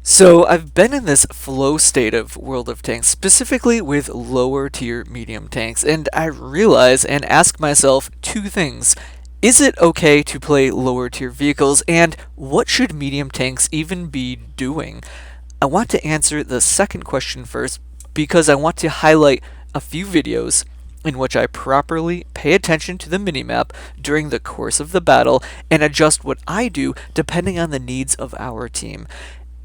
So I've been in this flow state of World of Tanks, specifically with lower tier medium tanks, and I realize and ask myself two things. Is it okay to play lower tier vehicles, and what should medium tanks even be doing? I want to answer the second question first because I want to highlight a few videos in which I properly pay attention to the minimap during the course of the battle and adjust what I do depending on the needs of our team.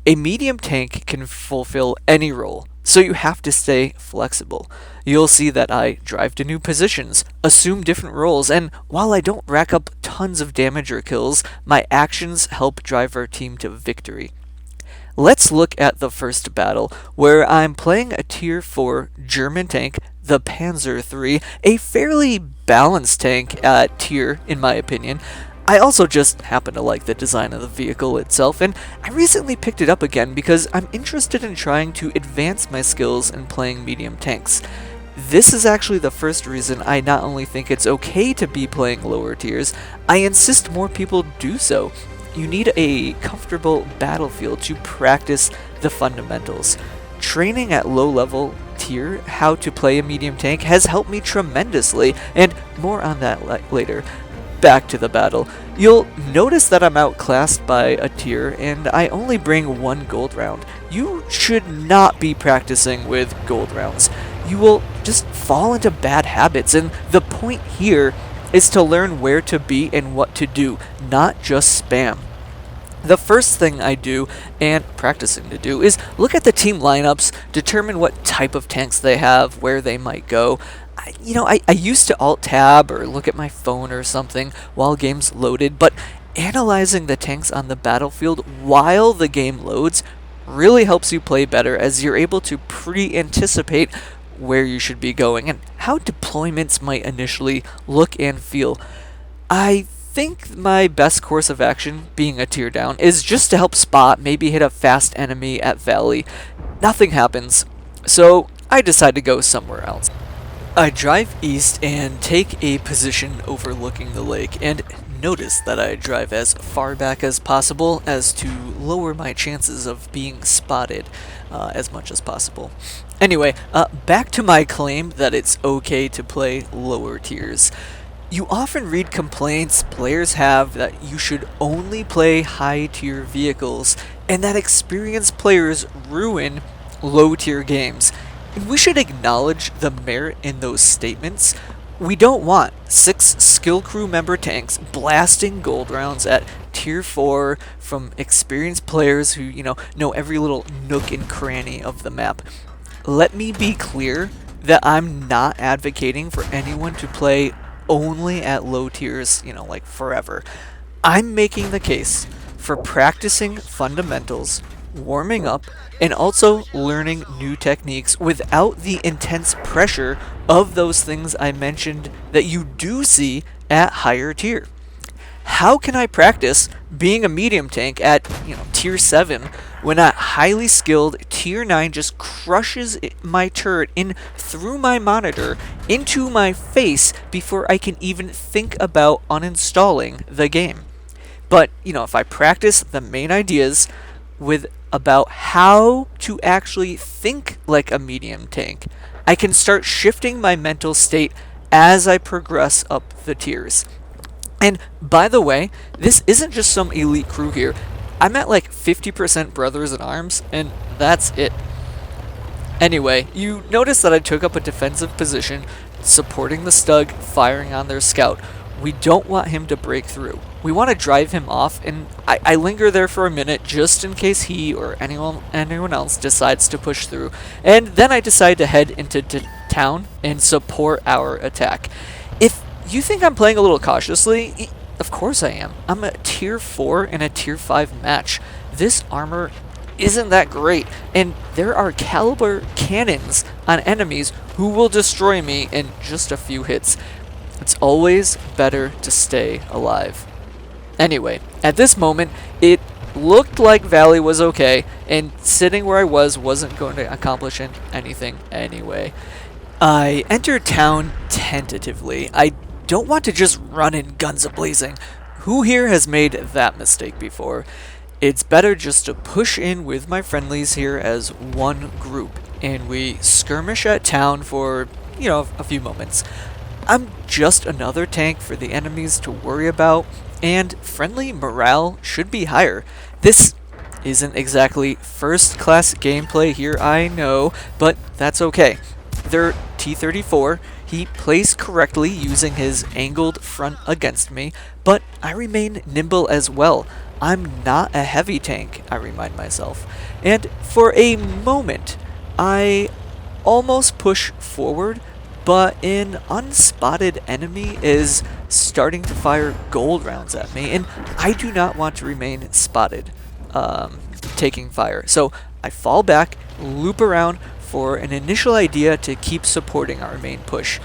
A medium tank can fulfill any role, so you have to stay flexible. You'll see that I drive to new positions, assume different roles, and while I don't rack up tons of damage or kills, my actions help drive our team to victory. Let's look at the first battle, where I'm playing a tier 4 German tank, the Panzer III, a fairly balanced tank tier in my opinion. I also just happen to like the design of the vehicle itself, and I recently picked it up again because I'm interested in trying to advance my skills in playing medium tanks. This is actually the first reason I not only think it's okay to be playing lower tiers, I insist more people do so. You need a comfortable battlefield to practice the fundamentals. Training at low level tier how to play a medium tank has helped me tremendously, and more on that later. Back to the battle. You'll notice that I'm outclassed by a tier and I only bring one gold round. You should not be practicing with gold rounds. You will just fall into bad habits, and the point here is to learn where to be and what to do, not just spam. The first thing I do, and practicing to do, is look at the team lineups, determine what type of tanks they have, where they might go. I used to alt-tab or look at my phone or something while games loaded, but analyzing the tanks on the battlefield while the game loads really helps you play better, as you're able to pre-anticipate where you should be going and how deployments might initially look and feel. I think my best course of action, being a tier down, is just to help spot, maybe hit a fast enemy at Valley. Nothing happens, so I decide to go somewhere else. I drive east and take a position overlooking the lake, and notice that I drive as far back as possible as to lower my chances of being spotted as much as possible. Anyway, back to my claim that it's okay to play lower tiers. You often read complaints players have that you should only play high tier vehicles, and that experienced players ruin low tier games. And we should acknowledge the merit in those statements. We don't want 6 skill crew member tanks blasting gold rounds at tier 4 from experienced players who, know every little nook and cranny of the map. Let me be clear that I'm not advocating for anyone to play only at low tiers, like forever. I'm making the case for practicing fundamentals, warming up, and also learning new techniques without the intense pressure of those things I mentioned that you do see at higher tier. How can I practice being a medium tank at, tier 7 when a highly skilled tier 9 just crushes my turret in through my monitor into my face before I can even think about uninstalling the game? But, if I practice the main ideas with about how to actually think like a medium tank, I can start shifting my mental state as I progress up the tiers. And by the way, this isn't just some elite crew here. I'm at like 50% brothers in arms, and that's it. Anyway, you notice that I took up a defensive position, supporting the Stug, firing on their scout. We don't want him to break through. We want to drive him off, and I linger there for a minute just in case he or anyone else decides to push through. And then I decide to head into town and support our attack. If you think I'm playing a little cautiously, of course I am. I'm a tier 4 in a tier 5 match. This armor isn't that great, and there are caliber cannons on enemies who will destroy me in just a few hits. It's always better to stay alive. Anyway, at this moment, it looked like Valley was okay, and sitting where I wasn't going to accomplish anything anyway. I entered town tentatively. I don't want to just run in guns a-blazing. Who here has made that mistake before? It's better just to push in with my friendlies here as one group, and we skirmish at town for, a few moments. I'm just another tank for the enemies to worry about, and friendly morale should be higher. This isn't exactly first-class gameplay here, I know, but that's okay. Their T-34, he plays correctly using his angled front against me, but I remain nimble as well. I'm not a heavy tank, I remind myself. And for a moment, I almost push forward, but an unspotted enemy is starting to fire gold rounds at me, and I do not want to remain spotted, taking fire. So I fall back, loop around for an initial idea to keep supporting our main push.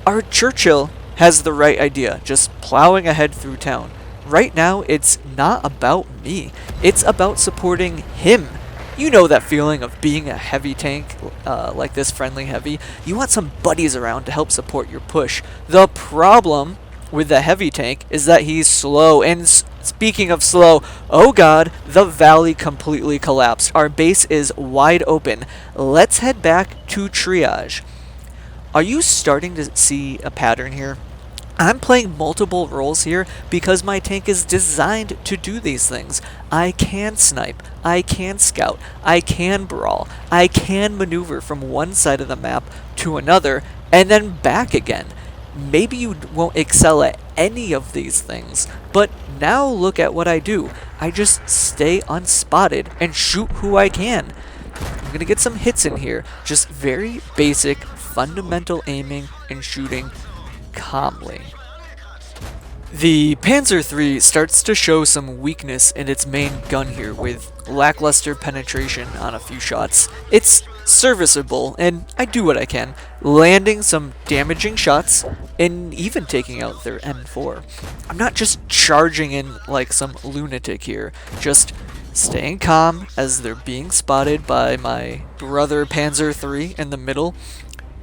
Our Churchill has the right idea, just plowing ahead through town. Right now, it's not about me. It's about supporting him. You know that feeling of being a heavy tank, like this friendly heavy. You want some buddies around to help support your push. The problem with the heavy tank is that he's slow. And speaking of slow, oh god, the valley completely collapsed. Our base is wide open. Let's head back to triage. Are you starting to see a pattern here? I'm playing multiple roles here because my tank is designed to do these things. I can snipe, I can scout, I can brawl, I can maneuver from one side of the map to another and then back again. Maybe you won't excel at any of these things, but now look at what I do. I just stay unspotted and shoot who I can. I'm gonna get some hits in here, just very basic, fundamental aiming and shooting calmly. The Panzer III starts to show some weakness in its main gun here with lackluster penetration on a few shots. It's serviceable and I do what I can, landing some damaging shots and even taking out their M4. I'm not just charging in like some lunatic here, just staying calm as they're being spotted by my brother Panzer III in the middle.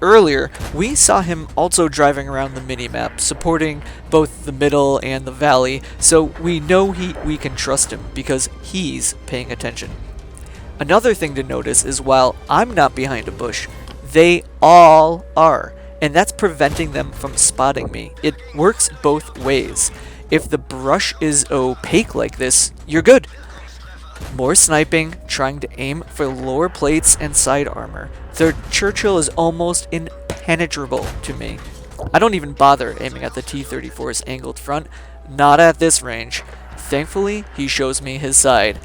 Earlier, we saw him also driving around the minimap, supporting both the middle and the valley, so we know we can trust him because he's paying attention. Another thing to notice is while I'm not behind a bush, they all are, and that's preventing them from spotting me. It works both ways. If the brush is opaque like this, you're good. More sniping, trying to aim for lower plates and side armor. Their Churchill is almost impenetrable to me. I don't even bother aiming at the T-34's angled front, not at this range. Thankfully, he shows me his side.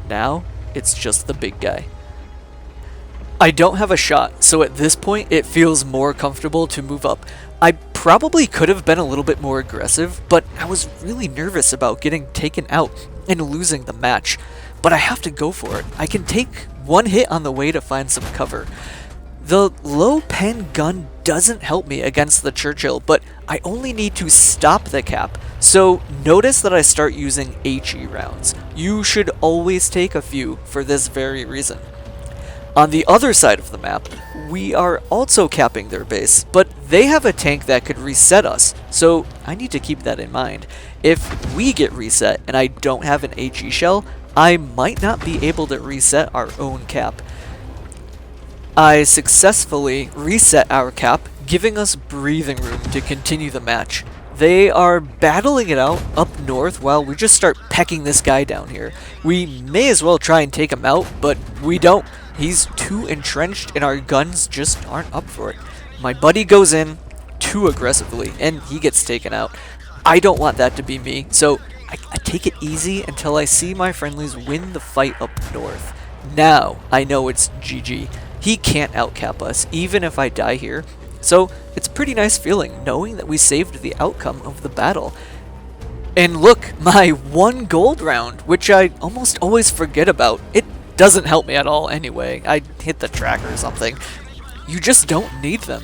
Now, it's just the big guy. I don't have a shot, so at this point it feels more comfortable to move up. I probably could have been a little bit more aggressive, but I was really nervous about getting taken out and losing the match. But I have to go for it. I can take one hit on the way to find some cover. The low pen gun doesn't help me against the Churchill, but I only need to stop the cap. So notice that I start using HE rounds. You should always take a few for this very reason. On the other side of the map, we are also capping their base, but they have a tank that could reset us, so I need to keep that in mind. If we get reset and I don't have an HE shell, I might not be able to reset our own cap. I successfully reset our cap, giving us breathing room to continue the match. They are battling it out up north while we just start pecking this guy down here. We may as well try and take him out, but we don't. He's too entrenched and our guns just aren't up for it. My buddy goes in too aggressively and he gets taken out. I don't want that to be me, so I take it easy until I see my friendlies win the fight up north. Now I know it's GG. He can't outcap us, even if I die here. So it's a pretty nice feeling knowing that we saved the outcome of the battle. And look, my one gold round, which I almost always forget about. It doesn't help me at all anyway. I hit the track or something. You just don't need them.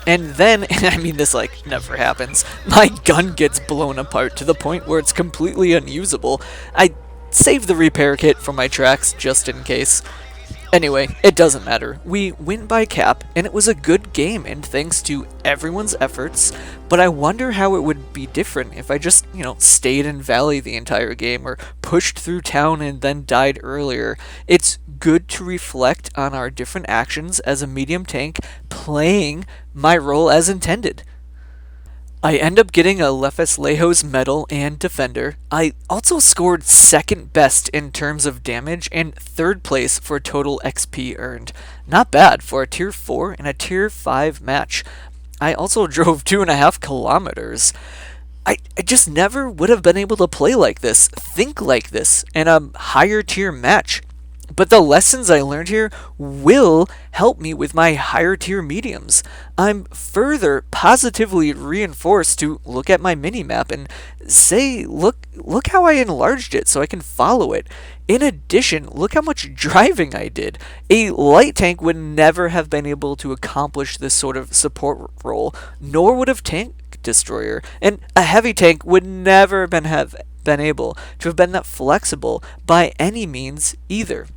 And then, I mean this like never happens, my gun gets blown apart to the point where it's completely unusable. I saved the repair kit for my tracks just in case. Anyway, it doesn't matter. We win by cap, and it was a good game, and thanks to everyone's efforts, but I wonder how it would be different if I just, stayed in Valley the entire game, or pushed through town and then died earlier. It's good to reflect on our different actions as a medium tank, playing my role as intended. I end up getting a Lefes Lejos medal and defender. I also scored second best in terms of damage and third place for total XP earned. Not bad for a tier 4 and a tier 5 match. I also drove 2.5 kilometers. I just never would have been able to play like this, think like this, in a higher tier match. But the lessons I learned here will help me with my higher tier mediums. I'm further positively reinforced to look at my minimap and say, look how I enlarged it so I can follow it. In addition, look how much driving I did. A light tank would never have been able to accomplish this sort of support role, nor would have tank destroyer, and a heavy tank would never have been able to have been that flexible by any means either.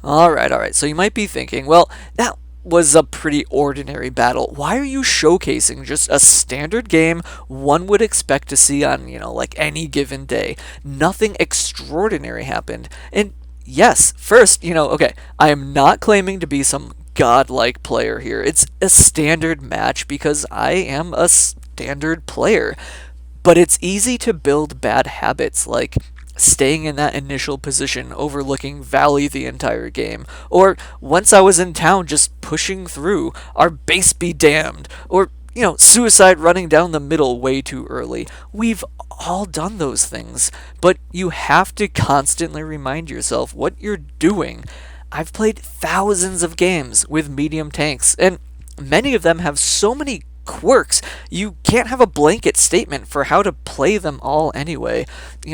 Alright, so you might be thinking, well, that was a pretty ordinary battle. Why are you showcasing just a standard game one would expect to see on, like any given day? Nothing extraordinary happened. And yes, first, okay, I am not claiming to be some godlike player here. It's a standard match because I am a standard player. But it's easy to build bad habits like staying in that initial position, overlooking Valley the entire game, or once I was in town just pushing through, our base be damned, or suicide running down the middle way too early. We've all done those things, but you have to constantly remind yourself what you're doing. I've played thousands of games with medium tanks, and many of them have so many quirks. You can't have a blanket statement for how to play them all anyway.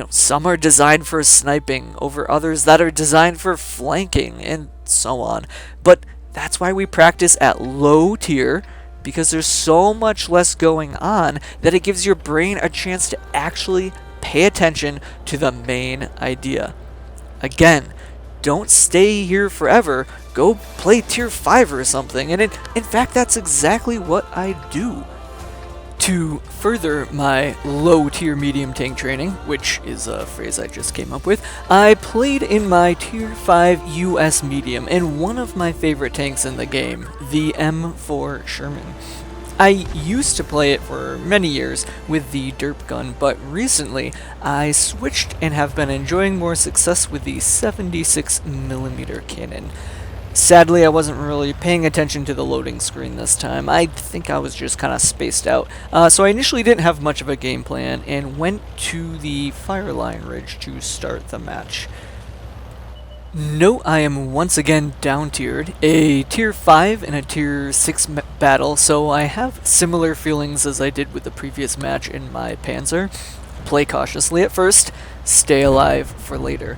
Some are designed for sniping over others that are designed for flanking and so on. But that's why we practice at low tier, because there's so much less going on that it gives your brain a chance to actually pay attention to the main idea. Again, don't stay here forever. Go play tier 5 or something. And in fact, that's exactly what I do. To further my low tier medium tank training, which is a phrase I just came up with, I played in my tier 5 US medium and one of my favorite tanks in the game, the M4 Sherman. I used to play it for many years with the derp gun, but recently I switched and have been enjoying more success with the 76mm cannon. Sadly, I wasn't really paying attention to the loading screen this time. I think I was just kind of spaced out. So I initially didn't have much of a game plan and went to the Fireline Ridge to start the match. Note I am once again down tiered, a tier 5 and a tier 6 battle, so I have similar feelings as I did with the previous match in my Panzer. Play cautiously at first, stay alive for later.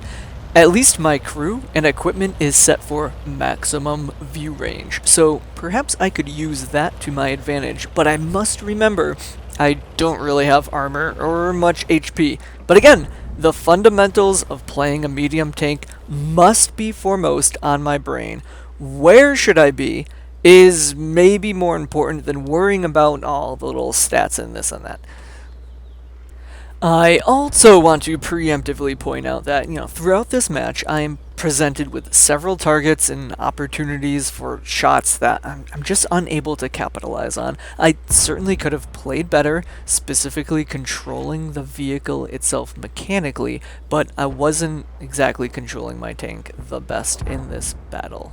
At least my crew and equipment is set for maximum view range, so perhaps I could use that to my advantage, but I must remember I don't really have armor or much HP. But again, the fundamentals of playing a medium tank must be foremost on my brain. Where should I be is maybe more important than worrying about all the little stats and this and that. I also want to preemptively point out that, throughout this match, I am presented with several targets and opportunities for shots that I'm just unable to capitalize on. I certainly could have played better, specifically controlling the vehicle itself mechanically, but I wasn't exactly controlling my tank the best in this battle.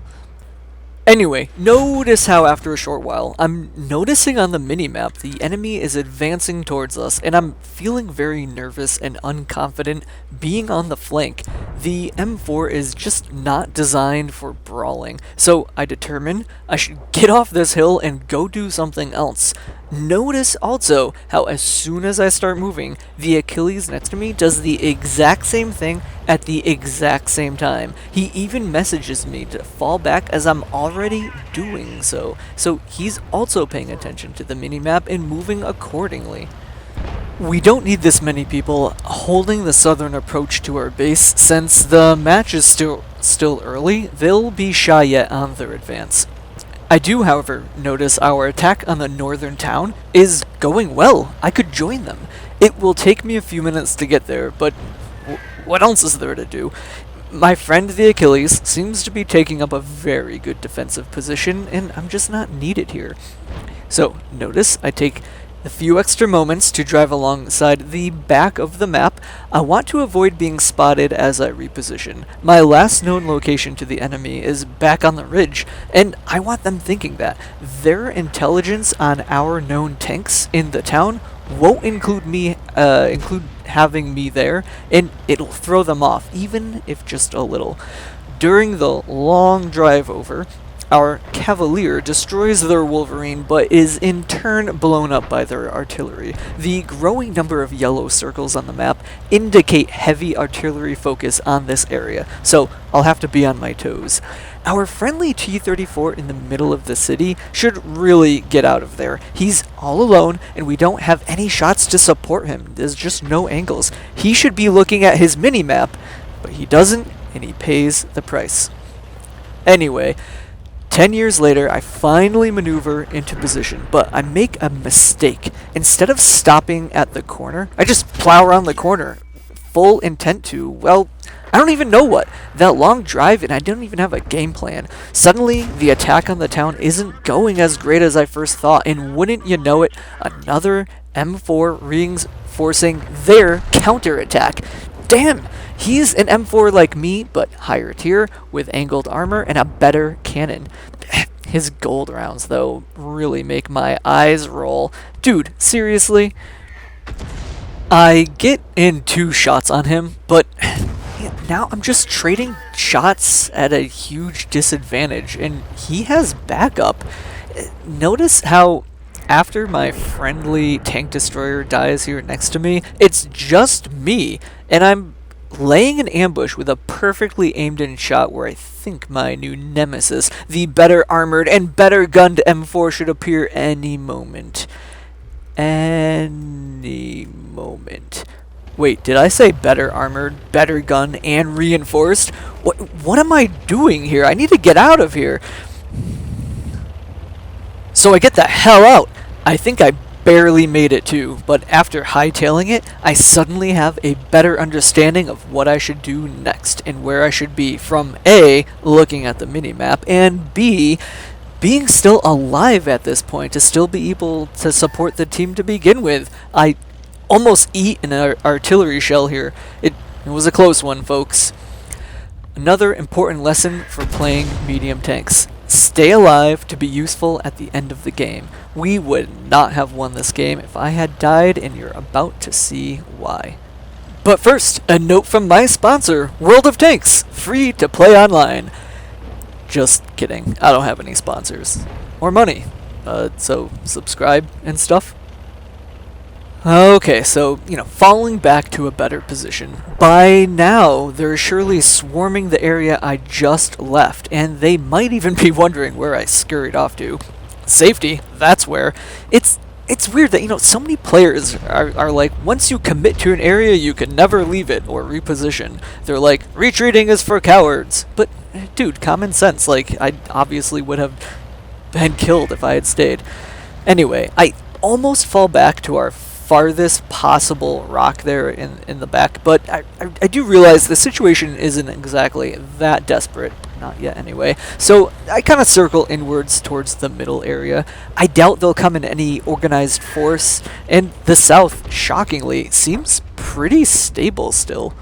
Anyway, notice how after a short while, I'm noticing on the minimap the enemy is advancing towards us, and I'm feeling very nervous and unconfident being on the flank. The M4 is just not designed for brawling, so I determine I should get off this hill and go do something else. Notice also how as soon as I start moving, the Achilles next to me does the exact same thing at the exact same time. He even messages me to fall back as I'm already doing so. So he's also paying attention to the minimap and moving accordingly. We don't need this many people holding the southern approach to our base. Since the match is still early, they'll be shy yet on their advance. I do, however, notice our attack on the northern town is going well. I could join them. It will take me a few minutes to get there, but what else is there to do? My friend the Achilles seems to be taking up a very good defensive position, and I'm just not needed here. So, notice I take a few extra moments to drive alongside the back of the map. I want to avoid being spotted as I reposition. My last known location to the enemy is back on the ridge, and I want them thinking that. Their intelligence on our known tanks in the town won't include having me there, and it'll throw them off, even if just a little. During the long drive over, our Cavalier destroys their Wolverine, but is in turn blown up by their artillery. The growing number of yellow circles on the map indicate heavy artillery focus on this area, so I'll have to be on my toes. Our friendly T-34 in the middle of the city should really get out of there. He's all alone, and we don't have any shots to support him. There's just no angles. He should be looking at his mini-map, but he doesn't, and he pays the price. Anyway, 10 years later, I finally maneuver into position, but I make a mistake. Instead of stopping at the corner, I just plow around the corner. Full intent to, well, I don't even know what. That long drive, and I don't even have a game plan. Suddenly, the attack on the town isn't going as great as I first thought, and wouldn't you know it, another M4 reinforcing their counterattack. Damn! He's an M4 like me, but higher tier, with angled armor and a better cannon. His gold rounds, though, really make my eyes roll. Dude, seriously? I get in 2 shots on him, but now I'm just trading shots at a huge disadvantage, and he has backup. Notice how after my friendly tank destroyer dies here next to me, it's just me, and I'm laying an ambush with a perfectly aimed in shot where I think my new nemesis, the better armored and better gunned M4, should appear any moment. Any moment. Wait, did I say better armored, better gunned, and reinforced? What am I doing here? I need to get out of here. So I get the hell out. I think I barely made it too, but after hightailing it, I suddenly have a better understanding of what I should do next and where I should be, from A, looking at the minimap, and B, being still alive at this point to still be able to support the team to begin with. I almost eat an artillery shell here. It was a close one, folks. Another important lesson for playing medium tanks. Stay alive to be useful at the end of the game. We would not have won this game if I had died, and you're about to see why. But first, a note from my sponsor, World of Tanks, free to play online. Just kidding, I don't have any sponsors. Or money. So subscribe and stuff. Okay, so, falling back to a better position. By now, they're surely swarming the area I just left, and they might even be wondering where I scurried off to. Safety, that's where. It's weird that, so many players are like, once you commit to an area, you can never leave it or reposition. They're like, retreating is for cowards. But, dude, common sense, I obviously would have been killed if I had stayed. Anyway, I almost fall back to our farthest possible rock there in the back, but I do realize the situation isn't exactly that desperate, not yet anyway, so I kind of circle inwards towards the middle area. I doubt they'll come in any organized force, and the south, shockingly, seems pretty stable still.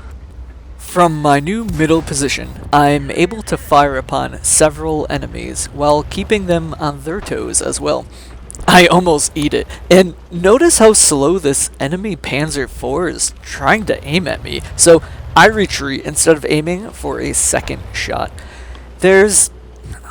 From my new middle position, I'm able to fire upon several enemies while keeping them on their toes as well. I almost eat it. And notice how slow this enemy Panzer IV is trying to aim at me. So I retreat instead of aiming for a second shot. There's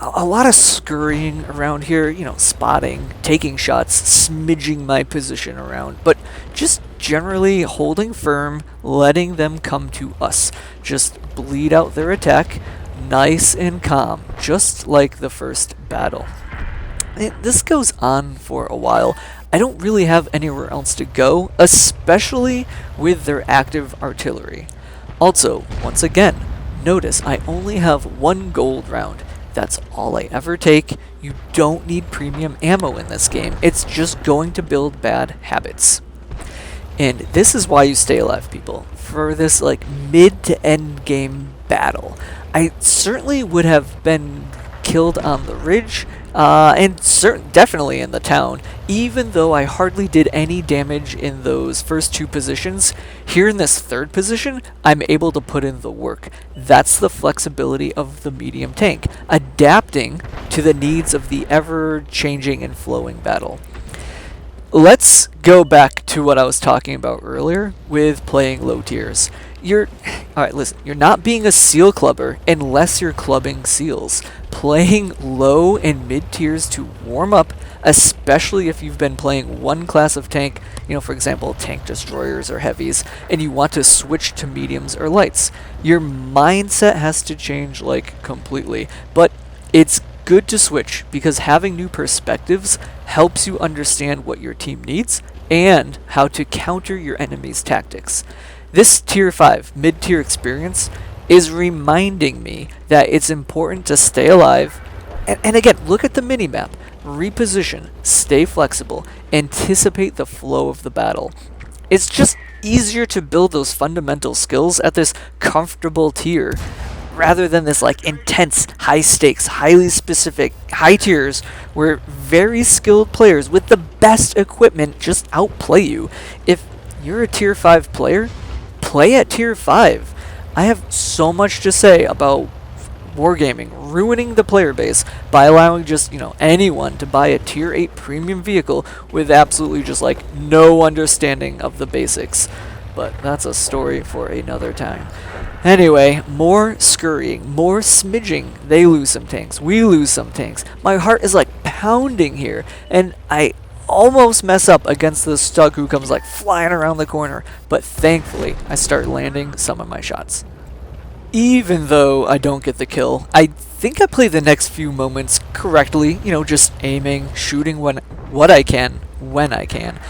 a lot of scurrying around here, spotting, taking shots, smidging my position around, but just generally holding firm, letting them come to us. Just bleed out their attack, nice and calm, just like the first battle. This goes on for a while. I don't really have anywhere else to go, especially with their active artillery. Also, once again, notice I only have one gold round. That's all I ever take. You don't need premium ammo in this game. It's just going to build bad habits. And this is why you stay alive, people. For this like mid to end game battle. I certainly would have been killed on the ridge, and definitely in the town, even though I hardly did any damage in those first two positions. Here in this third position, I'm able to put in the work. That's the flexibility of the medium tank, adapting to the needs of the ever-changing and flowing battle. Let's go back to what I was talking about earlier with playing low tiers. Alright, listen, you're not being a seal clubber unless you're clubbing seals. Playing low and mid tiers to warm up, especially if you've been playing one class of tank, for example, tank destroyers or heavies, and you want to switch to mediums or lights. Your mindset has to change, completely. But it's good to switch, because having new perspectives helps you understand what your team needs and how to counter your enemy's tactics. This Tier 5 mid-tier experience is reminding me that it's important to stay alive, and again, look at the minimap, reposition, stay flexible, anticipate the flow of the battle. It's just easier to build those fundamental skills at this comfortable tier, rather than this intense, high stakes, highly specific, high tiers where very skilled players with the best equipment just outplay you. If you're a Tier 5 player, play at Tier 5. I have so much to say about wargaming ruining the player base by allowing just, anyone to buy a Tier 8 premium vehicle with absolutely just no understanding of the basics. But that's a story for another time. Anyway, more scurrying, more smidging. They lose some tanks, we lose some tanks. My heart is pounding here, and I almost mess up against this Stug who comes flying around the corner, but thankfully I start landing some of my shots. Even though I don't get the kill, I think I play the next few moments correctly, just aiming, shooting what I can, when I can.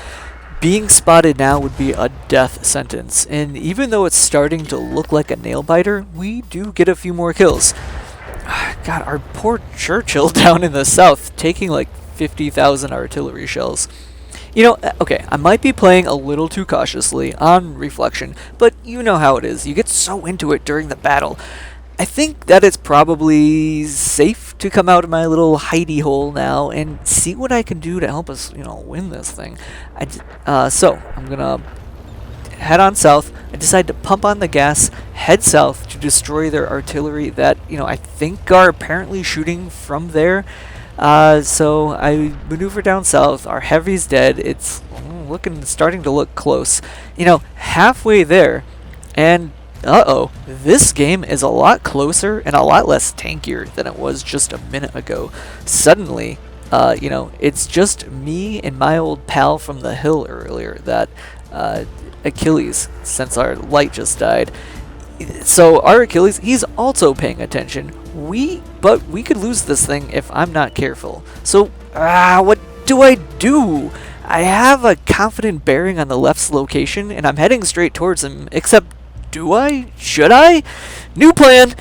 Being spotted now would be a death sentence, and even though it's starting to look like a nail biter, we do get a few more kills. God, our poor Churchill down in the south, taking 50,000 artillery shells. Okay, I might be playing a little too cautiously on reflection, but you know how it is. You get so into it during the battle. I think that it's probably safe to come out of my little hidey hole now and see what I can do to help us, win this thing. So, I'm gonna head on south. I decide to pump on the gas, head south to destroy their artillery that, I think are apparently shooting from there. So I maneuver down south. Our heavy's dead. It's starting to look close. Halfway there, and this game is a lot closer and a lot less tankier than it was just a minute ago. Suddenly, it's just me and my old pal from the hill earlier, that Achilles, since our light just died. So our Achilles, he's also paying attention. But we could lose this thing if I'm not careful. So, what do I do? I have a confident bearing on the left's location, and I'm heading straight towards him, except, do I? Should I? New plan!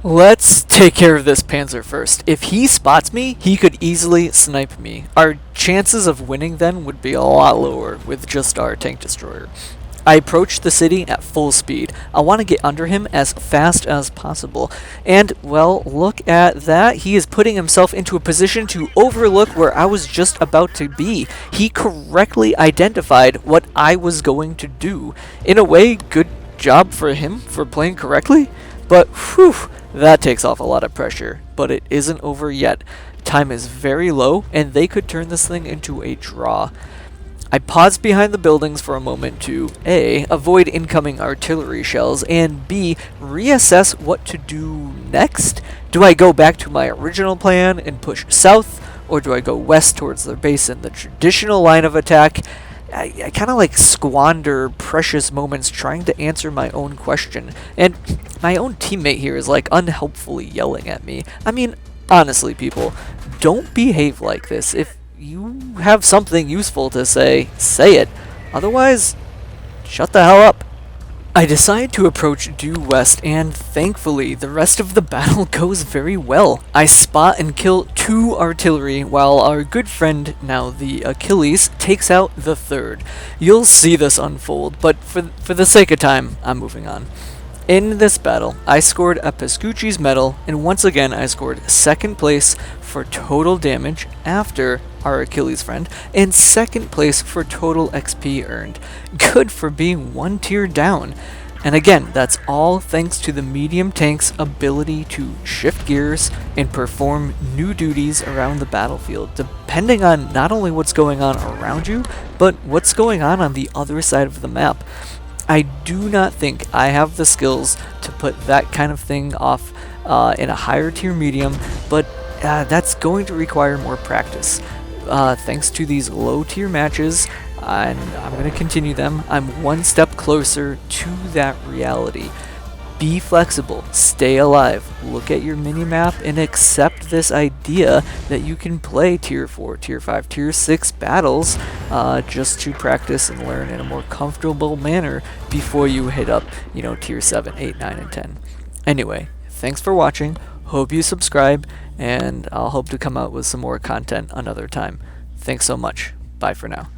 Let's take care of this Panzer first. If he spots me, he could easily snipe me. Our chances of winning then would be a lot lower with just our tank destroyer. I approach the city at full speed. I want to get under him as fast as possible. And, well, look at that. He is putting himself into a position to overlook where I was just about to be. He correctly identified what I was going to do. In a way, good job for him for playing correctly. But, whew, that takes off a lot of pressure. But it isn't over yet. Time is very low, and they could turn this thing into a draw. I pause behind the buildings for a moment to A, avoid incoming artillery shells, and B, reassess what to do next. Do I go back to my original plan and push south, or do I go west towards their base in the traditional line of attack? I kind of squander precious moments trying to answer my own question, and my own teammate here is unhelpfully yelling at me. I mean, honestly, people, don't behave like this. If you have something useful to say, say it. Otherwise, shut the hell up. I decide to approach due west, and thankfully, the rest of the battle goes very well. I spot and kill 2 artillery, while our good friend, now the Achilles, takes out the 3rd. You'll see this unfold, but for the sake of time, I'm moving on. In this battle, I scored a Pescucci's medal, and once again I scored 2nd place for total damage after our Achilles friend, and 2nd place for total XP earned. Good for being 1 tier down. And again, that's all thanks to the medium tank's ability to shift gears and perform new duties around the battlefield, depending on not only what's going on around you, but what's going on the other side of the map. I do not think I have the skills to put that kind of thing off in a higher tier medium, but that's going to require more practice. Thanks to these low tier matches, and I'm going to continue them, I'm 1 step closer to that reality. Be flexible, stay alive, look at your minimap, and accept this idea that you can play tier 4, tier 5, tier 6 battles just to practice and learn in a more comfortable manner before you hit up, tier 7, 8, 9, and 10. Anyway, thanks for watching, hope you subscribe, and I'll hope to come out with some more content another time. Thanks so much. Bye for now.